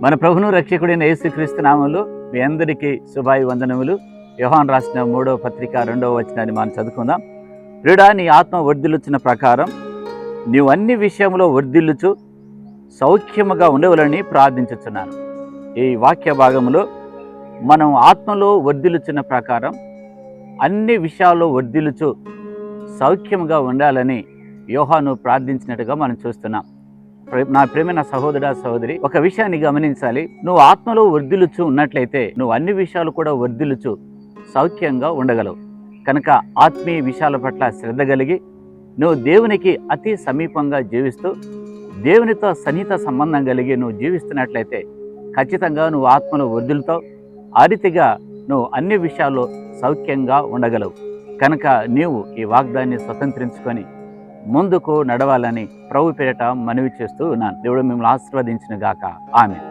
మన ప్రభువును రక్షకుడైన యేసుక్రీస్తు నామములో మీ అందరికీ శుభాభివందనములు. యోహాను రాసిన 3వ పత్రిక 2వ వచనాన్ని మనం చదువుకుందాం. ప్రియుడా, నీ ఆత్మ వర్ధిల్లుచున్న ప్రకారం నీవు అన్ని విషయంలో వర్ధిల్లుచు సౌఖ్యముగా ఉండవలని ప్రార్థించుచున్నాను. ఈ వాక్య భాగంలో మనం ఆత్మలో వర్ధిల్లుచున్న ప్రకారం అన్ని విషయాల్లో వర్ధిల్లుచు సౌఖ్యముగా ఉండాలని యోహాను ప్రార్థించినట్టుగా మనం చూస్తున్నాం. నా ప్రేమైన సహోదర సహోదరి, ఒక విషయాన్ని గమనించాలి. నువ్వు ఆత్మలో వర్ధిల్లుచు ఉన్నట్లయితే నువ్వు అన్ని విషయాలు కూడా వర్ధిల్లుచు సౌఖ్యంగా ఉండగలవు. కనుక ఆత్మీయ విషయాల పట్ల శ్రద్ధ కలిగి నువ్వు దేవునికి అతి సమీపంగా జీవిస్తూ దేవునితో సన్నిహిత సంబంధం కలిగి నువ్వు జీవిస్తున్నట్లయితే ఖచ్చితంగా నువ్వు ఆత్మలో వర్ధిల్లుతావు. ఆ రీతిగా నువ్వు అన్ని విషయాల్లో సౌఖ్యంగా ఉండగలవు. కనుక నీవు ఈ వాగ్దాన్ని స్వతంత్రించుకొని ముందుకు నడవాలని ప్రభు పేరిట మనవి చేస్తూ ఉన్నాను. దేవుడు మిమ్మల్ని ఆశీర్వదించును గాక. ఆమేన్.